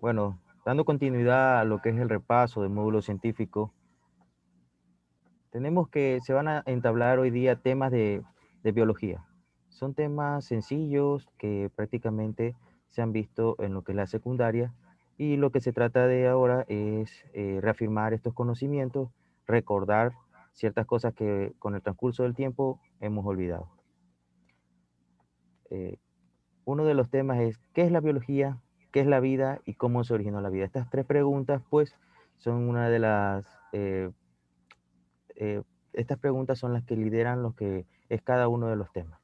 Bueno, dando continuidad a lo que es el repaso del módulo científico, tenemos que se van a entablar hoy día temas de biología. Son temas sencillos que prácticamente se han visto en lo que es la secundaria y lo que se trata de ahora es reafirmar estos conocimientos, recordar ciertas cosas que con el transcurso del tiempo hemos olvidado. Eh, Uno de los temas es, ¿qué es la biología? ¿Qué es la vida? ¿Y cómo se originó la vida? Estas tres preguntas, pues, son una de eh, estas preguntas son las que lideran lo que es cada uno de los temas.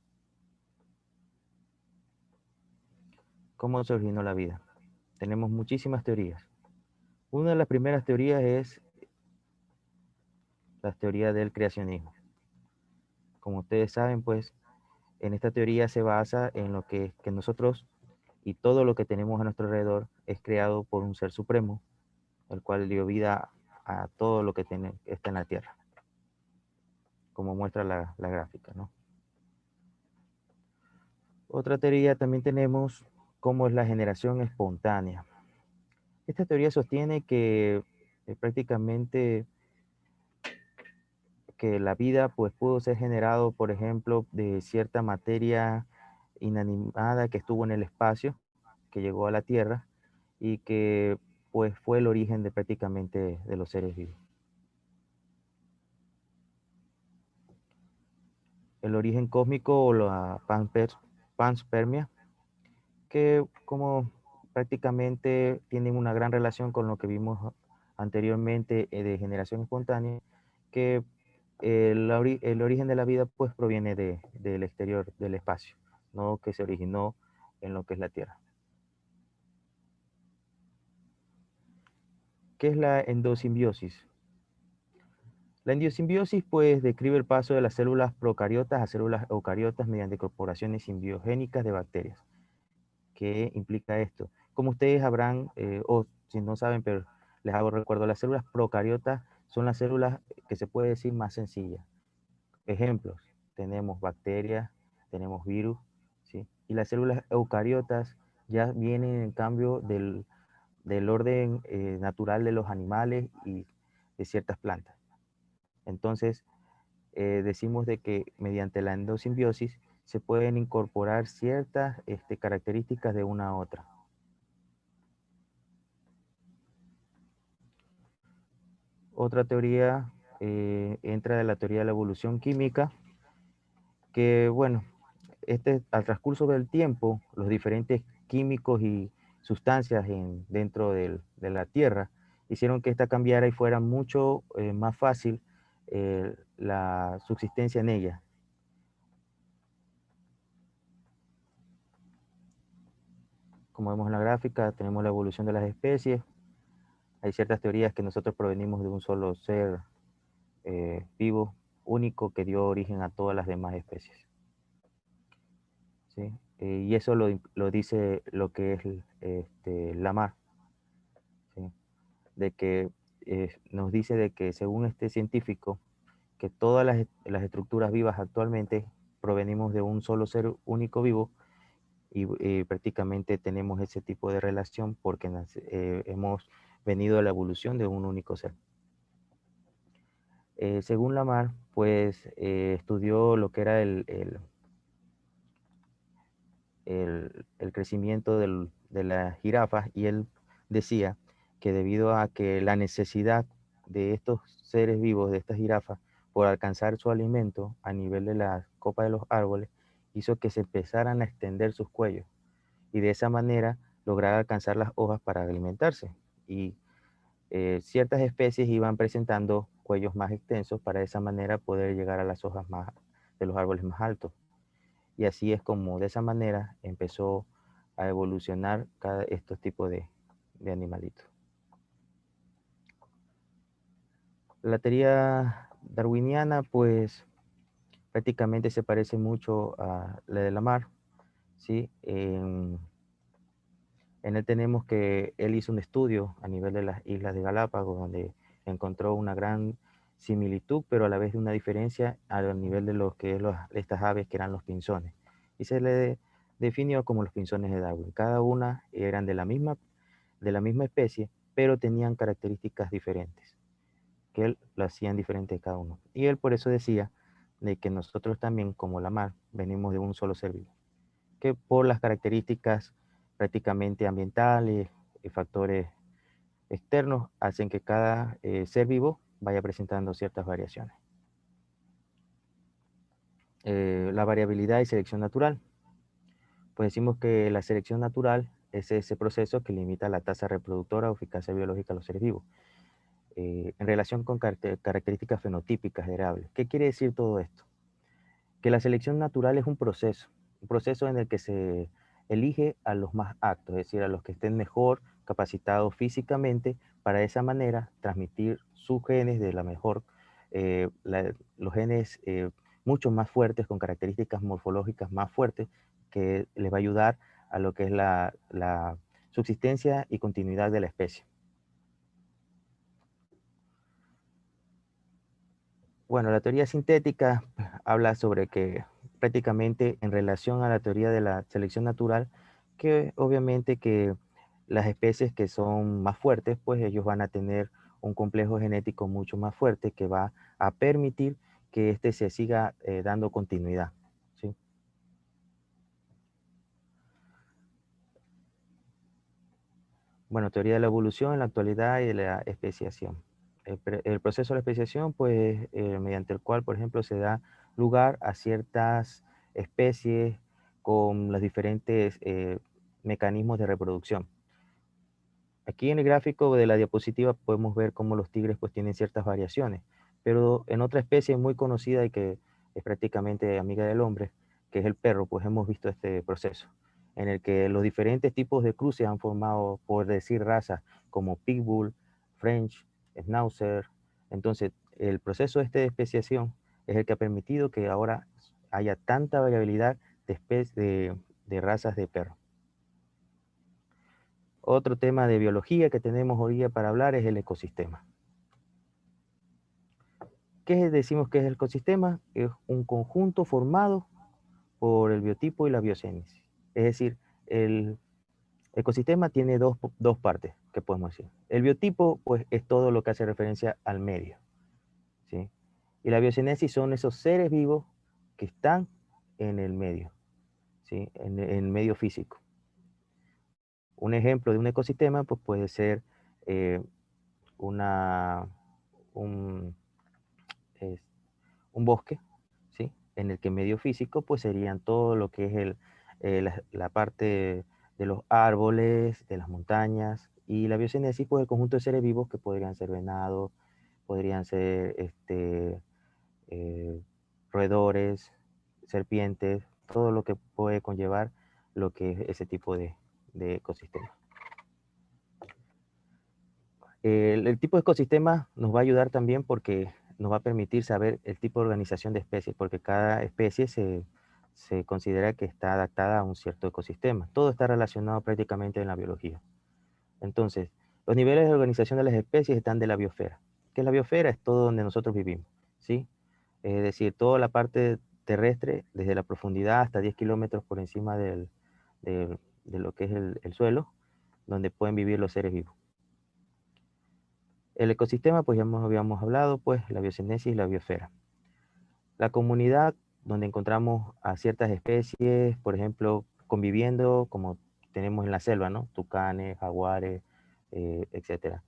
¿Cómo se originó la vida? Tenemos muchísimas teorías. Una de las primeras teorías es la teoría del creacionismo. Como ustedes saben, pues, en esta teoría se basa en lo que nosotros y todo lo que tenemos a nuestro alrededor es creado por un ser supremo, el cual dio vida a todo lo que está en la Tierra, como muestra la gráfica, ¿no? Otra teoría también tenemos cómo es la generación espontánea. Esta teoría sostiene que prácticamente que la vida pues pudo ser generado, por ejemplo, de cierta materia inanimada que estuvo en el espacio, que llegó a la Tierra y que pues fue el origen de prácticamente de los seres vivos. El origen cósmico o la panspermia, que como prácticamente tienen una gran relación con lo que vimos anteriormente de generación espontánea, que el origen de la vida pues proviene del exterior, del espacio, no que se originó en lo que es la Tierra. ¿Qué es la endosimbiosis? La endosimbiosis pues describe el paso de las células procariotas a células eucariotas mediante corporaciones simbiogénicas de bacterias. ¿Qué implica esto? Como ustedes habrán, o si no saben, pero les hago recuerdo, las células procariotas son las células que se puede decir más sencillas. Ejemplos, tenemos bacterias, tenemos virus, ¿sí? Y las células eucariotas ya vienen en cambio del orden natural de los animales y de ciertas plantas. Entonces, decimos de que mediante la endosimbiosis se pueden incorporar ciertas características de una a otra. Otra teoría entra de la teoría de la evolución química, que bueno, al transcurso del tiempo, los diferentes químicos y sustancias dentro de la Tierra hicieron que esta cambiara y fuera mucho más fácil la subsistencia en ella. Como vemos en la gráfica, tenemos la evolución de las especies. Hay ciertas teorías que nosotros provenimos de un solo ser vivo, único, que dio origen a todas las demás especies. ¿Sí? Y eso lo dice lo que es Lamarck, ¿sí? De que nos dice de que según este científico, que todas las estructuras vivas actualmente provenimos de un solo ser único vivo y prácticamente tenemos ese tipo de relación porque hemos venido a la evolución de un único ser. Según Lamarck, pues estudió lo que era el crecimiento de las jirafas y él decía que debido a que la necesidad de estos seres vivos, de estas jirafas, por alcanzar su alimento a nivel de la copa de los árboles, hizo que se empezaran a extender sus cuellos y de esa manera lograr alcanzar las hojas para alimentarse. Y ciertas especies iban presentando cuellos más extensos para de esa manera poder llegar a las hojas más, de los árboles más altos. Y así es como de esa manera empezó a evolucionar estos tipos de animalitos. La teoría darwiniana, pues prácticamente se parece mucho a la de Lamarck, ¿sí? En él tenemos que él hizo un estudio a nivel de las islas de Galápagos, donde encontró una gran similitud, pero a la vez una diferencia a nivel de lo que es estas aves que eran los pinzones. Y se le definió como los pinzones de Darwin. Cada una eran de la misma de la misma especie, pero tenían características diferentes, que él lo hacían diferente de cada uno. Y él por eso decía de que nosotros también, como la mar, venimos de un solo ser vivo, que por las características prácticamente ambientales y factores externos hacen que cada ser vivo vaya presentando ciertas variaciones. La variabilidad y selección natural. Pues decimos que la selección natural es ese proceso que limita la tasa reproductora o eficacia biológica de los seres vivos, en relación con características fenotípicas heredables. ¿Qué quiere decir todo esto? Que la selección natural es un proceso en el que se elige a los más aptos, es decir, a los que estén mejor capacitados físicamente para de esa manera transmitir sus genes de la mejor, los genes mucho más fuertes, con características morfológicas más fuertes, que les va a ayudar a lo que es la subsistencia y continuidad de la especie. Bueno, la teoría sintética habla sobre que prácticamente en relación a la teoría de la selección natural, que obviamente que las especies que son más fuertes, pues ellos van a tener un complejo genético mucho más fuerte que va a permitir que éste se siga dando continuidad, ¿sí? Bueno, teoría de la evolución en la actualidad y de la especiación. El proceso de la especiación, pues, mediante el cual, por ejemplo, se da lugar a ciertas especies con los diferentes mecanismos de reproducción. Aquí en el gráfico de la diapositiva podemos ver cómo los tigres pues tienen ciertas variaciones, pero en otra especie muy conocida y que es prácticamente amiga del hombre, que es el perro, pues hemos visto este proceso, en el que los diferentes tipos de cruces han formado, por decir, razas como Pitbull, French, Schnauzer. Entonces, el proceso este de especiación es el que ha permitido que ahora haya tanta variabilidad de razas de perro. Otro tema de biología que tenemos hoy día para hablar es el ecosistema. Decimos que es el ecosistema? Es un conjunto formado por el biotipo y la biocénesis. Es decir, el ecosistema tiene dos partes que podemos decir. El biotipo, pues, es todo lo que hace referencia al medio, ¿sí? Y la biocénesis son esos seres vivos que están en el medio, ¿sí? En el medio físico. Un ejemplo de un ecosistema, pues, puede ser eh, una, un, es- un bosque, ¿sí? En el que medio físico pues serían todo lo que es la parte de los árboles, de las montañas, y la biocénesis pues el conjunto de seres vivos que podrían ser venados, podrían ser eh, roedores, serpientes, todo lo que puede conllevar lo que es ese tipo de ecosistema. El tipo de ecosistema nos va a ayudar también porque nos va a permitir saber el tipo de organización de especies, porque cada especie se considera que está adaptada a un cierto ecosistema. Todo está relacionado prácticamente en la biología. Entonces, los niveles de organización de las especies están de la biosfera. ¿Qué es la biosfera? Es todo donde nosotros vivimos, ¿sí? Es decir, toda la parte terrestre, desde la profundidad hasta 10 kilómetros por encima de lo que es el suelo, donde pueden vivir los seres vivos. El ecosistema, pues ya habíamos hablado, pues la biocenosis y la biosfera. La comunidad, donde encontramos a ciertas especies, por ejemplo, conviviendo, como tenemos en la selva, ¿no? Tucanes, jaguares, etcétera.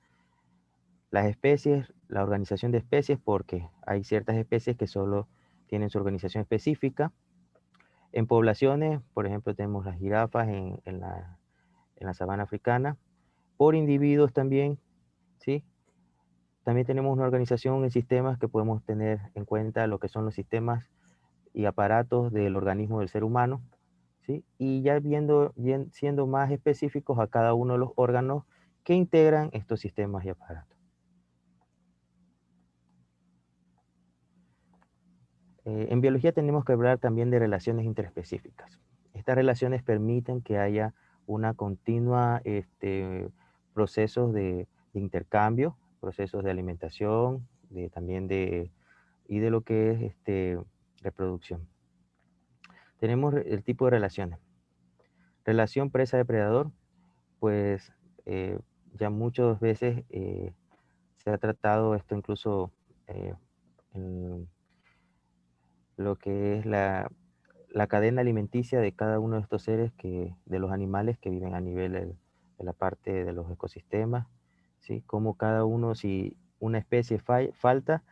Las especies, la organización de especies, porque hay ciertas especies que solo tienen su organización específica. En poblaciones, por ejemplo, tenemos las jirafas en la sabana africana. Por individuos también, ¿sí? También tenemos una organización en sistemas que podemos tener en cuenta lo que son los sistemas y aparatos del organismo del ser humano, ¿sí? Y ya siendo más específicos a cada uno de los órganos que integran estos sistemas y aparatos. En biología tenemos que hablar también de relaciones interespecíficas. Estas relaciones permiten que haya una continua procesos de intercambio, procesos de alimentación, también y de lo que es reproducción. Tenemos el tipo de relaciones. Relación presa-depredador, pues ya muchas veces se ha tratado esto incluso en lo que es la cadena alimenticia de cada uno de estos seres, de los animales que viven a nivel de la parte de los ecosistemas, ¿sí? Como cada uno, si una especie falta,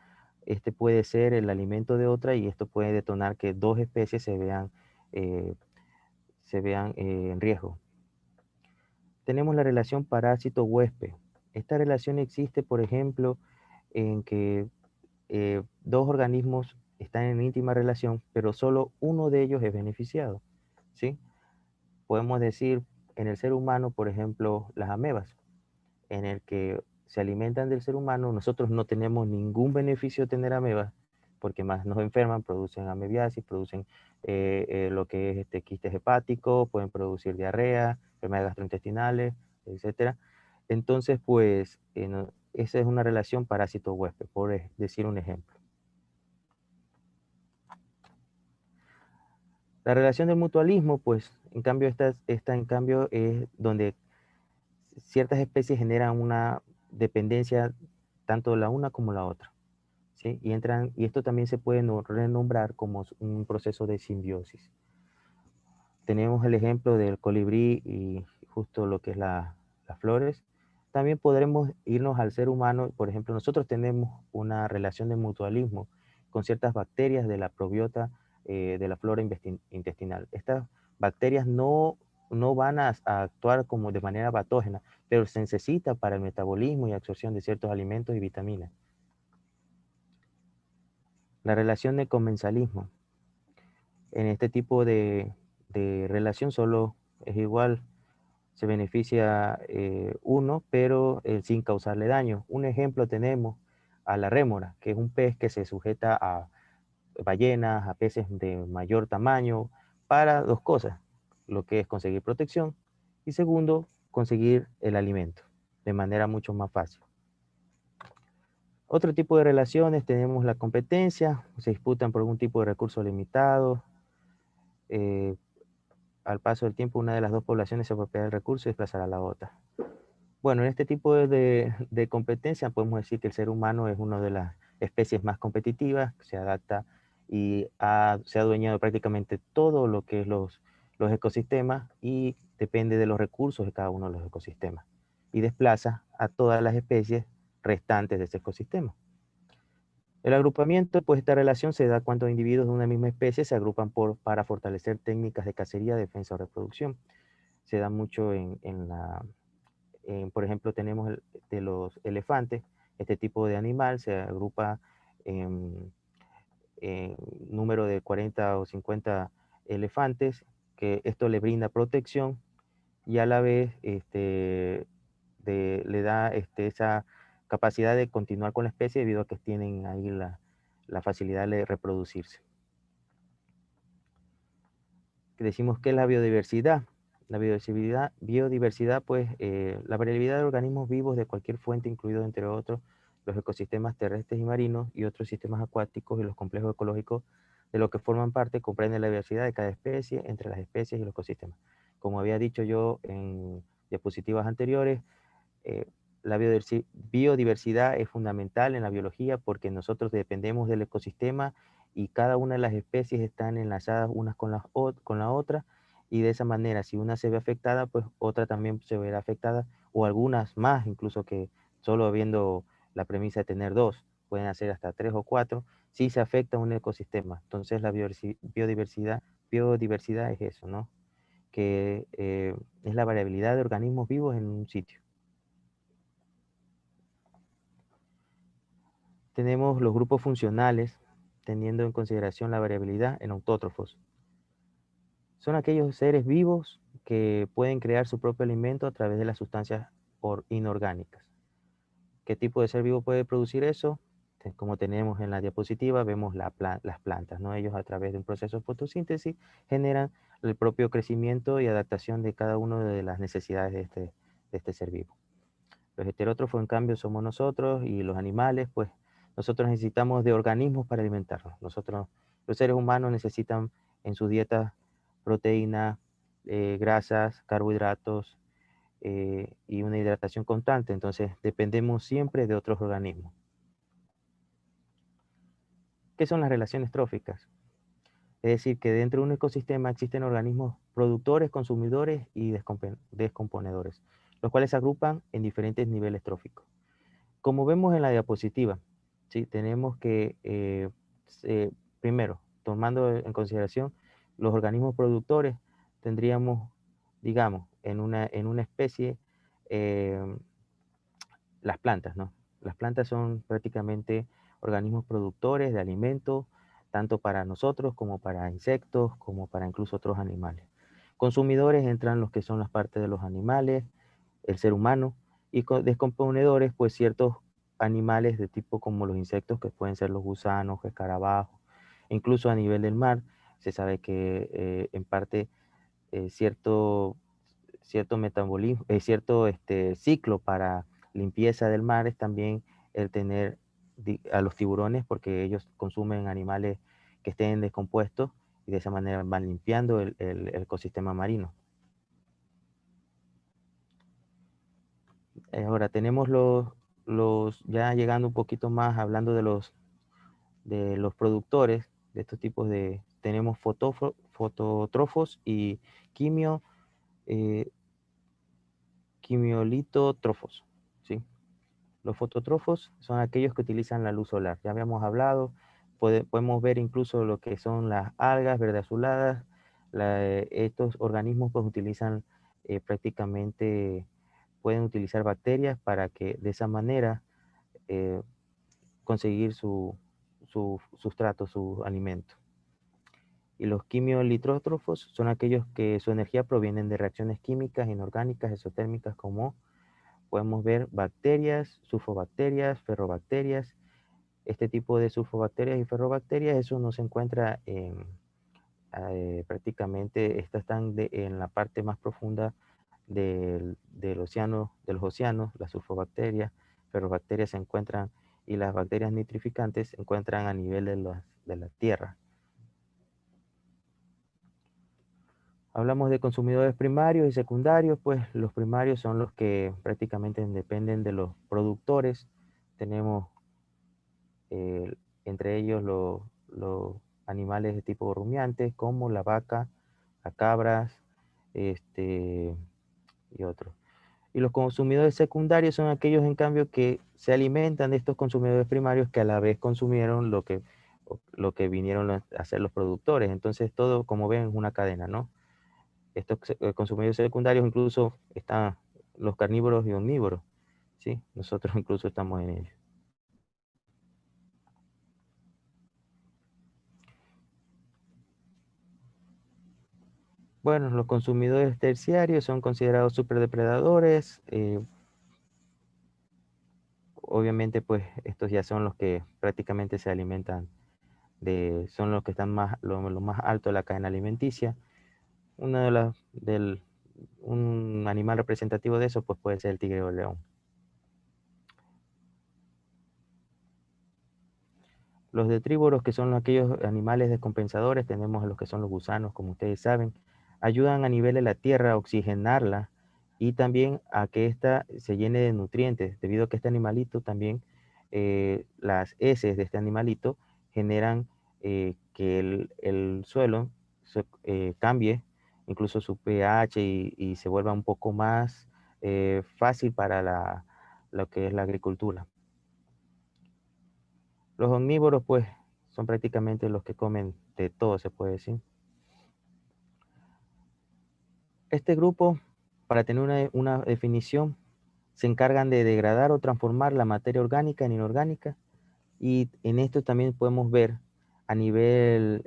este puede ser el alimento de otra y esto puede detonar que dos especies eh, se vean en riesgo. Tenemos la relación parásito-huésped. Esta relación existe, por ejemplo, en que dos organismos están en íntima relación, pero solo uno de ellos es beneficiado, ¿sí? Podemos decir en el ser humano, por ejemplo, las amebas, en el que se alimentan del ser humano. Nosotros no tenemos ningún beneficio de tener amebas, porque más nos enferman, producen amebiasis, producen lo que es quistes hepáticos, pueden producir diarrea, enfermedades gastrointestinales, etcétera. Entonces, pues, esa es una relación parásito-huésped, por decir un ejemplo. La relación del mutualismo, pues, en cambio, esta en cambio es donde ciertas especies generan una dependencia tanto la una como la otra, ¿sí? Y esto también se puede renombrar como un proceso de simbiosis. Tenemos el ejemplo del colibrí y justo lo que es las flores. También podremos irnos al ser humano. Por ejemplo, nosotros tenemos una relación de mutualismo con ciertas bacterias de la probiota de la flora intestinal. Estas bacterias no van a actuar como de manera patógena, pero se necesita para el metabolismo y absorción de ciertos alimentos y vitaminas. La relación de comensalismo. En este tipo de relación solo es igual, se beneficia uno, pero sin causarle daño. Un ejemplo tenemos a la rémora, que es un pez que se sujeta a ballenas, a peces de mayor tamaño, para dos cosas, lo que es conseguir protección y segundo, conseguir el alimento de manera mucho más fácil. Otro tipo de relaciones tenemos la competencia, se disputan por algún tipo de recurso limitado. Al paso del tiempo, una de las dos poblaciones se apropia del recurso y desplazará a la otra. Bueno, en este tipo de competencia podemos decir que el ser humano es una de las especies más competitivas, se adapta y se ha adueñado prácticamente todo lo que es los ecosistemas y depende de los recursos de cada uno de los ecosistemas y desplaza a todas las especies restantes de ese ecosistema. El agrupamiento, pues esta relación se da cuando individuos de una misma especie se agrupan para fortalecer técnicas de cacería, defensa o reproducción. Se da mucho por ejemplo, tenemos de los elefantes, este tipo de animal se agrupa en número de 40 o 50 elefantes, que esto le brinda protección y a la vez le da esa capacidad de continuar con la especie debido a que tienen ahí la facilidad de reproducirse. Decimos que es la biodiversidad. La biodiversidad pues, la variabilidad de organismos vivos de cualquier fuente, incluidos entre otros los ecosistemas terrestres y marinos y otros sistemas acuáticos y los complejos ecológicos de los que forman parte, comprende la diversidad de cada especie entre las especies y los ecosistemas. Como había dicho yo en diapositivas anteriores, la biodiversidad es fundamental en la biología porque nosotros dependemos del ecosistema y cada una de las especies están enlazadas unas con la otra y de esa manera si una se ve afectada, pues otra también se verá afectada o algunas más, incluso que solo habiendo la premisa de tener dos, pueden hacer hasta 3 o 4, si se afecta un ecosistema. Entonces la biodiversidad es eso, ¿no? Que es la variabilidad de organismos vivos en un sitio. Tenemos los grupos funcionales, teniendo en consideración la variabilidad en autótrofos. Son aquellos seres vivos que pueden crear su propio alimento a través de las sustancias inorgánicas. ¿Qué tipo de ser vivo puede producir eso? Como tenemos en la diapositiva, vemos las plantas, ¿no? Ellos a través de un proceso de fotosíntesis generan el propio crecimiento y adaptación de cada una de las necesidades de este ser vivo. Los heterótrofos, en cambio, somos nosotros y los animales, pues nosotros necesitamos de organismos para alimentarnos. Los seres humanos necesitan en su dieta proteínas, grasas, carbohidratos, y una hidratación constante. Entonces, dependemos siempre de otros organismos. ¿Qué son las relaciones tróficas? Es decir, que dentro de un ecosistema existen organismos productores, consumidores y descomponedores, los cuales se agrupan en diferentes niveles tróficos. Como vemos en la diapositiva, ¿sí? Tenemos que, primero, tomando en consideración los organismos productores, tendríamos, digamos, en una especie, eh, las plantas, ¿no? Las plantas son prácticamente organismos productores de alimentos, tanto para nosotros como para insectos, como para incluso otros animales. Consumidores entran los que son las partes de los animales, el ser humano, y descomponedores, pues ciertos animales de tipo como los insectos, que pueden ser los gusanos, escarabajos, incluso a nivel del mar, se sabe que en parte cierto metabolismo, cierto ciclo para limpieza del mar es también el tener a los tiburones, porque ellos consumen animales que estén descompuestos y de esa manera van limpiando el ecosistema marino. Ahora tenemos ya llegando un poquito más, hablando de los productores de estos tipos tenemos fototrófos y quimio, eh, quimiolitotrófos, ¿sí? Los fototrófos son aquellos que utilizan la luz solar. Ya habíamos hablado, podemos ver incluso lo que son las algas verde azuladas. Estos organismos pues utilizan prácticamente, pueden utilizar bacterias para que de esa manera eh, conseguir su sustrato, su alimento. Y los quimiolitrótrofos son aquellos que su energía provienen de reacciones químicas inorgánicas exotérmicas, como podemos ver bacterias, sulfobacterias, ferrobacterias. Este tipo de sulfobacterias y ferrobacterias, eso no se encuentra prácticamente, estas están en la parte más profunda del océano, de los océanos. Las sulfobacterias, ferrobacterias se encuentran, y las bacterias nitrificantes se encuentran a nivel de la tierra. Hablamos de consumidores primarios y secundarios, pues los primarios son los que prácticamente dependen de los productores. Tenemos entre ellos los animales de tipo rumiantes, como la vaca, las cabras, y otros. Y los consumidores secundarios son aquellos, en cambio, que se alimentan de estos consumidores primarios, que a la vez consumieron lo que vinieron a hacer los productores. Entonces, todo, como ven, es una cadena, ¿no? Estos consumidores secundarios incluso están los carnívoros y omnívoros, ¿sí? Nosotros incluso estamos en ellos. Bueno, los consumidores terciarios son considerados superdepredadores. Obviamente, pues estos ya son los que prácticamente se alimentan son los que están lo más alto de la cadena alimenticia. Uno un animal representativo de eso, pues puede ser el tigre o el león. Los detrívoros, que son aquellos animales descompensadores, tenemos a los que son los gusanos, como ustedes saben, ayudan a nivel de la tierra a oxigenarla y también a que ésta se llene de nutrientes, debido a que este animalito también, las heces de este animalito generan que el suelo cambie, incluso su pH, y se vuelva un poco más fácil para lo que es la agricultura. Los omnívoros, pues, son prácticamente los que comen de todo, se puede decir. Este grupo, para tener una definición, se encargan de degradar o transformar la materia orgánica en inorgánica, y en esto también podemos ver a nivel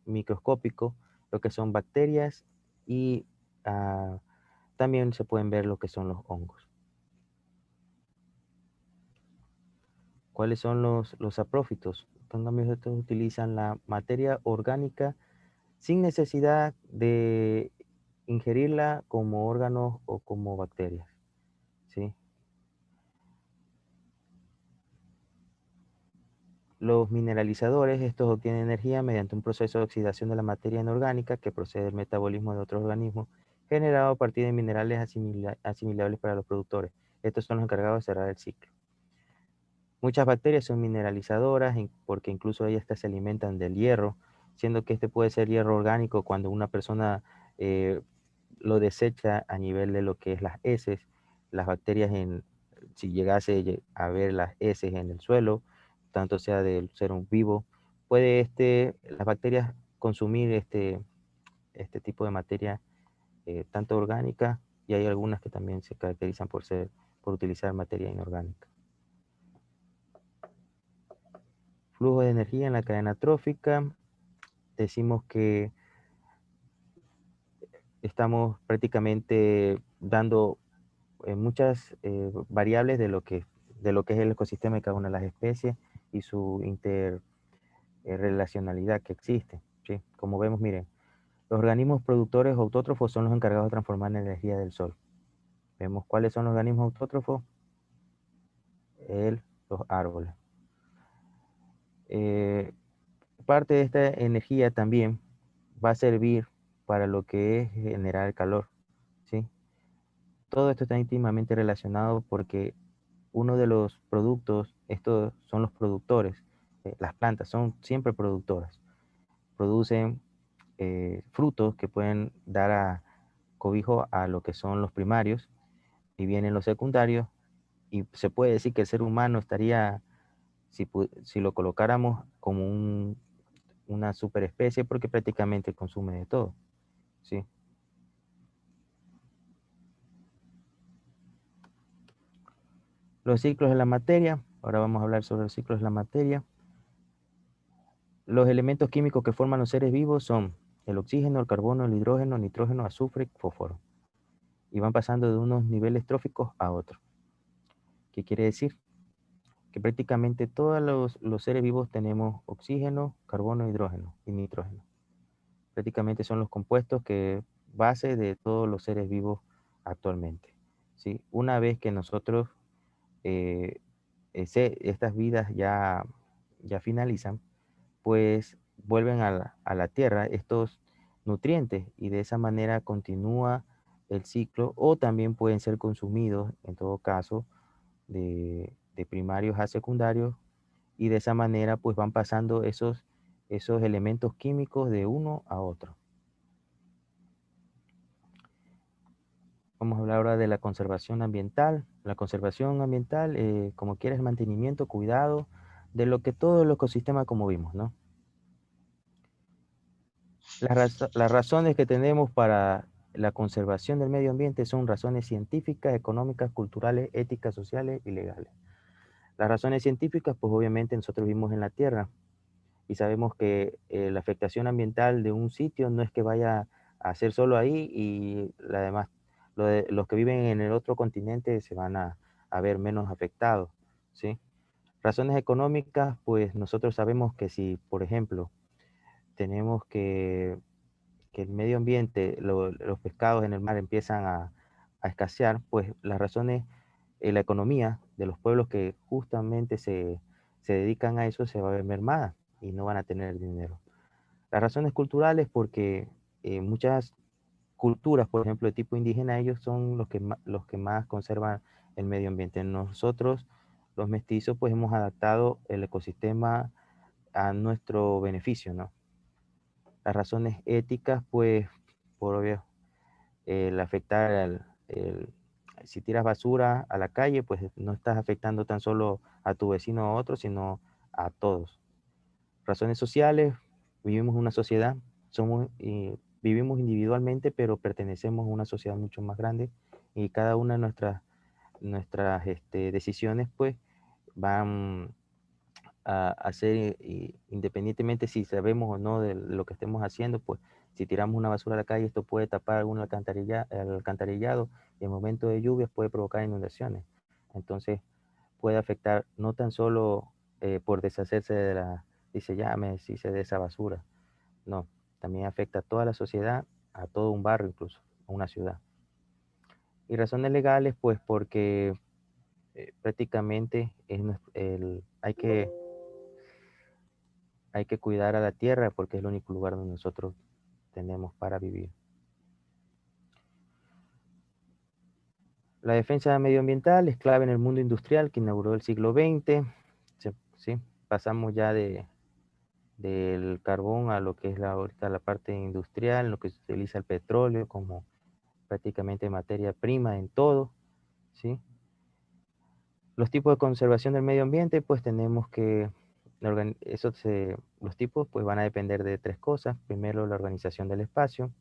microscópico lo que son bacterias, y también se pueden ver lo que son los hongos. ¿Cuáles son los saprófitos? En cambio, estos utilizan la materia orgánica sin necesidad de ingerirla como órganos o como bacterias, ¿sí? Los mineralizadores, estos obtienen energía mediante un proceso de oxidación de la materia inorgánica que procede del metabolismo de otros organismos generado a partir de minerales asimilables para los productores. Estos son los encargados de cerrar el ciclo. Muchas bacterias son mineralizadoras porque incluso ellas se alimentan del hierro, siendo que este puede ser hierro orgánico cuando una persona lo desecha a nivel de lo que es las heces. Las bacterias, si llegase a ver las heces en el suelo, tanto sea del ser vivo, puede las bacterias consumir este tipo de materia tanto orgánica, y hay algunas que también se caracterizan por utilizar materia inorgánica. Flujo de energía en la cadena trófica. Decimos que estamos prácticamente dando muchas variables de lo que es el ecosistema de cada una de las especies y su interrelacionalidad que existe, ¿sí? Como vemos, miren, los organismos productores autótrofos son los encargados de transformar la energía del sol. Vemos cuáles son los organismos autótrofos. Los árboles. Parte de esta energía también va a servir para lo que es generar el calor, ¿sí? Todo esto está íntimamente relacionado porque uno de los productos, estos son los productores, las plantas son siempre productoras, producen frutos que pueden dar cobijo a lo que son los primarios, y vienen los secundarios, y se puede decir que el ser humano estaría, si lo colocáramos como una superespecie, porque prácticamente consume de todo, ¿sí? Los ciclos de la materia. Ahora vamos a hablar sobre los ciclos de la materia. Los elementos químicos que forman los seres vivos son el oxígeno, el carbono, el hidrógeno, el nitrógeno, azufre y fósforo. Y van pasando de unos niveles tróficos a otros. ¿Qué quiere decir? Que prácticamente todos los seres vivos tenemos oxígeno, carbono, hidrógeno y nitrógeno. Prácticamente son los compuestos que base de todos los seres vivos actualmente, ¿sí? Una vez que nosotros estas vidas ya finalizan, pues vuelven a la tierra estos nutrientes, y de esa manera continúa el ciclo, o también pueden ser consumidos, en todo caso, de primarios a secundarios, y de esa manera pues van pasando esos elementos químicos de uno a otro. Vamos a hablar ahora de la conservación ambiental. La conservación ambiental, como quieres, mantenimiento, cuidado de lo que todo el ecosistema, como vimos, ¿no? Las razones que tenemos para la conservación del medio ambiente son razones científicas, económicas, culturales, éticas, sociales y legales. Las razones científicas, pues obviamente nosotros vivimos en la Tierra y sabemos que la afectación ambiental de un sitio no es que vaya a ser solo ahí, y además los que viven en el otro continente se van a ver menos afectados, ¿sí? Razones económicas, pues nosotros sabemos que si, por ejemplo, tenemos que el medio ambiente, los pescados en el mar empiezan a escasear, pues las razones, la economía de los pueblos que justamente se dedican a eso se va a ver mermada y no van a tener dinero. Las razones culturales, porque muchas culturas, por ejemplo, de tipo indígena, ellos son los que más conservan el medio ambiente. Nosotros, los mestizos, pues hemos adaptado el ecosistema a nuestro beneficio, ¿no? Las razones éticas, pues, por obvio, el afectar si tiras basura a la calle, pues no estás afectando tan solo a tu vecino o a otro, sino a todos. Razones sociales, vivimos en una sociedad, vivimos individualmente, pero pertenecemos a una sociedad mucho más grande, y cada una de nuestras decisiones, pues, van a hacer, independientemente si sabemos o no de lo que estemos haciendo, pues si tiramos una basura a la calle, esto puede tapar algún alcantarillado, y en momento de lluvias puede provocar inundaciones. Entonces puede afectar no tan solo por deshacerse dice, ya me deshice de esa basura. No, también afecta a toda la sociedad, a todo un barrio incluso, a una ciudad. Y razones legales, pues porque prácticamente hay que cuidar a la tierra porque es el único lugar donde nosotros tenemos para vivir. La defensa medioambiental es clave en el mundo industrial que inauguró el siglo XX. ¿Sí? Pasamos ya del carbón a lo que es ahorita la parte industrial, en lo que se utiliza el petróleo como prácticamente materia prima en todo, ¿sí? Los tipos de conservación del medio ambiente, pues tenemos que, los tipos pues van a depender de tres cosas. Primero, la organización del espacio,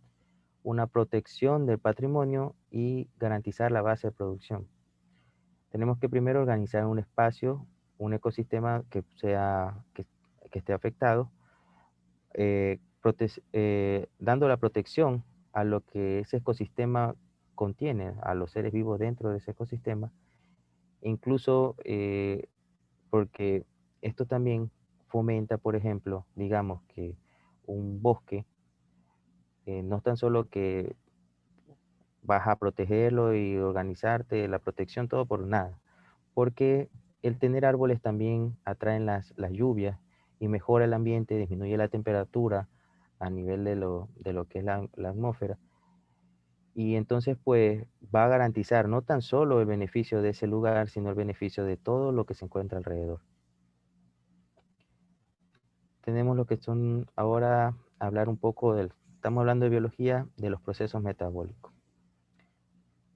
una protección del patrimonio y garantizar la base de producción. Tenemos que primero organizar un espacio, un ecosistema que esté afectado, dando la protección a lo que ese ecosistema contiene, a los seres vivos dentro de ese ecosistema, incluso porque esto también fomenta, por ejemplo, digamos que un bosque, no tan solo que vas a protegerlo y organizarte, la protección, todo por nada, porque el tener árboles también atraen las lluvias y mejora el ambiente, disminuye la temperatura a nivel de lo que es la atmósfera, y entonces pues va a garantizar no tan solo el beneficio de ese lugar, sino el beneficio de todo lo que se encuentra alrededor. Tenemos lo que son ahora hablar un poco estamos hablando de biología, de los procesos metabólicos.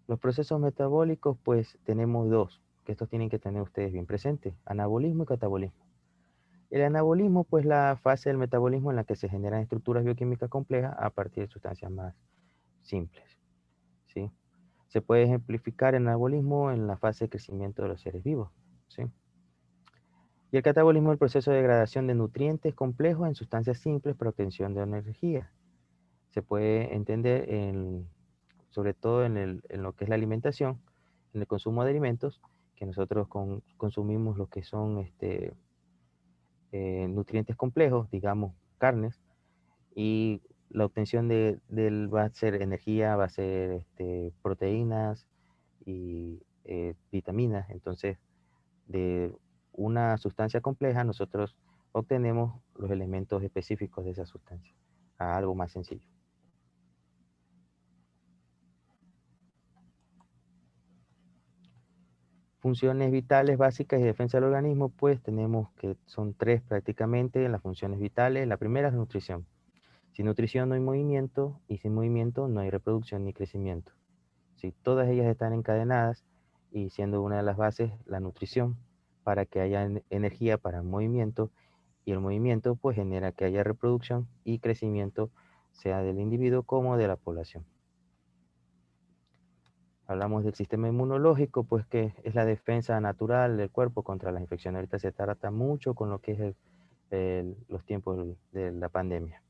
Los procesos metabólicos, pues tenemos dos, que estos tienen que tener ustedes bien presentes, anabolismo y catabolismo. El anabolismo, pues la fase del metabolismo en la que se generan estructuras bioquímicas complejas a partir de sustancias más simples, ¿sí? Se puede ejemplificar el anabolismo en la fase de crecimiento de los seres vivos, ¿sí? Y el catabolismo es el proceso de degradación de nutrientes complejos en sustancias simples para obtención de energía. Se puede entender sobre todo en lo que es la alimentación, en el consumo de alimentos, que nosotros consumimos lo que son nutrientes complejos, digamos carnes, y la obtención va a ser energía, va a ser proteínas y vitaminas. Entonces, de una sustancia compleja, nosotros obtenemos los elementos específicos de esa sustancia, a algo más sencillo. Funciones vitales básicas y defensa del organismo, pues tenemos que son tres prácticamente las funciones vitales. La primera es nutrición. Sin nutrición no hay movimiento y sin movimiento no hay reproducción ni crecimiento. Si todas ellas están encadenadas y siendo una de las bases la nutrición para que haya energía para el movimiento, y el movimiento pues genera que haya reproducción y crecimiento sea del individuo como de la población. Hablamos del sistema inmunológico, pues que es la defensa natural del cuerpo contra las infecciones. Ahorita se trata mucho con lo que es los tiempos de la pandemia.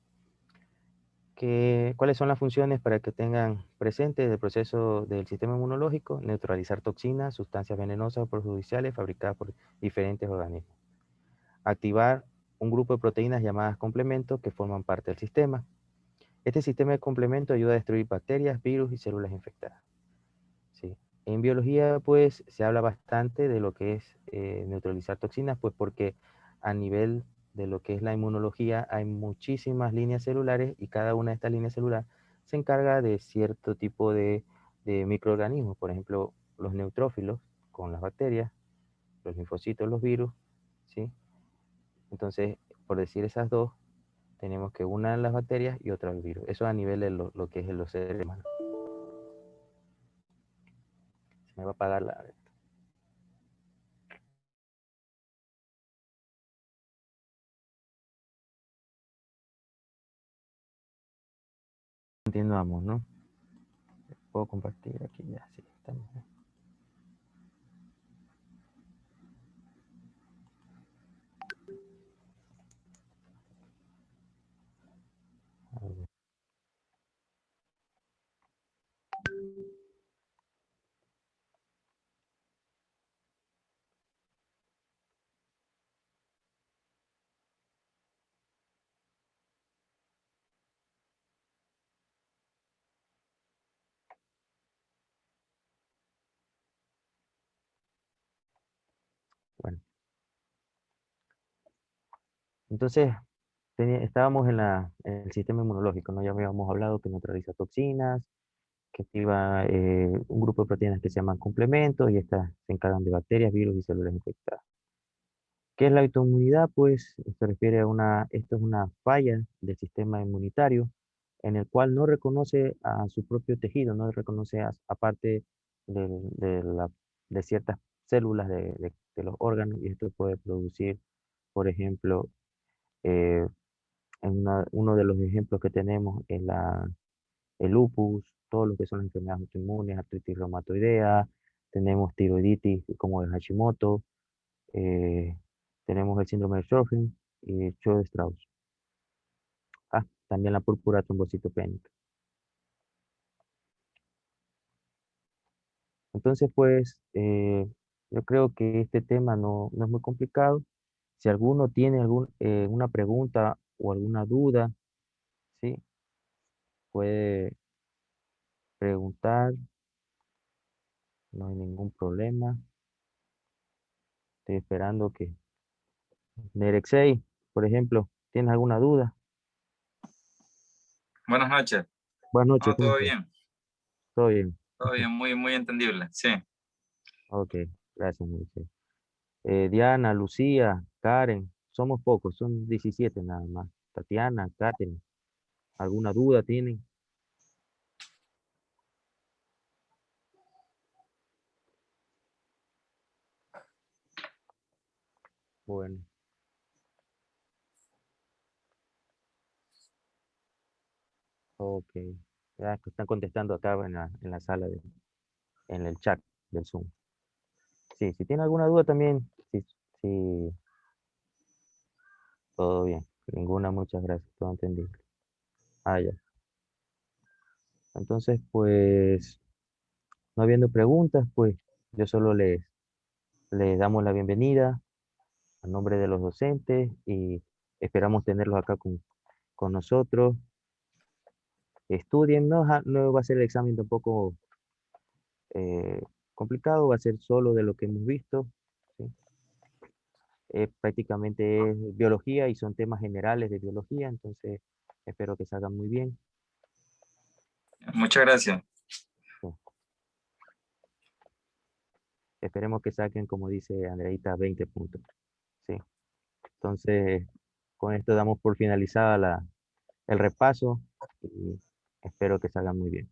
¿Cuáles son las funciones para que tengan presente el proceso del sistema inmunológico? Neutralizar toxinas, sustancias venenosas o perjudiciales fabricadas por diferentes organismos. Activar un grupo de proteínas llamadas complementos que forman parte del sistema. Este sistema de complemento ayuda a destruir bacterias, virus y células infectadas. ¿Sí? En biología, pues, se habla bastante de lo que es neutralizar toxinas, pues porque a nivel de lo que es la inmunología hay muchísimas líneas celulares y cada una de estas líneas celulares se encarga de cierto tipo de microorganismos, por ejemplo, los neutrófilos con las bacterias, los linfocitos, los virus, ¿sí? Entonces, por decir esas dos, tenemos que una las bacterias y otra el virus. Eso a nivel de lo que es los seres humanos. Se me va a apagar la... Continuamos, ¿no? Puedo compartir aquí ya, sí, estamos. Bueno, entonces estábamos en el sistema inmunológico, ¿no? Ya habíamos hablado que neutraliza toxinas, que activa un grupo de proteínas que se llaman complementos y estas se encargan de bacterias, virus y células infectadas. ¿Qué es la autoinmunidad? Pues se refiere a esto es una falla del sistema inmunitario en el cual no reconoce a su propio tejido, no reconoce aparte de ciertas células de los órganos y esto puede producir, por ejemplo, eh, uno de los ejemplos que tenemos es el lupus, todo lo que son las enfermedades autoinmunes, artritis reumatoidea, tenemos tiroiditis como el Hashimoto, eh, tenemos el síndrome de Sjögren y Strauss. También la púrpura trombocitopénica. Entonces, pues, yo creo que este tema no es muy complicado. Si alguno tiene una pregunta o alguna duda, ¿sí? Puede preguntar, no hay ningún problema. Estoy esperando que Nerexei, por ejemplo, ¿tienes alguna duda? Buenas noches. Buenas noches, No, ¿cómo todo estás? bien. ¿Todo bien? Todo bien, muy, muy entendible. Sí. Ok, gracias, Nerexei. Diana, Lucía, Karen, somos pocos, son 17 nada más. Tatiana, Katherine, ¿alguna duda tienen? Bueno, ok. Ya que están contestando acá en la sala, en el chat del Zoom. Sí, si tienen alguna duda también, sí, sí, todo bien. Ninguna, muchas gracias, todo entendido. Ya. Entonces, pues, no habiendo preguntas, pues, yo solo les damos la bienvenida a nombre de los docentes y esperamos tenerlos acá con nosotros. Estudien, no va a ser el examen tampoco eh, complicado, va a ser solo de lo que hemos visto, ¿sí? Prácticamente es biología y son temas generales de biología, entonces espero que salgan muy bien. Muchas gracias. Sí. Esperemos que saquen, como dice Andreita, 20 puntos. Sí. Entonces, con esto damos por finalizada el repaso y espero que salgan muy bien.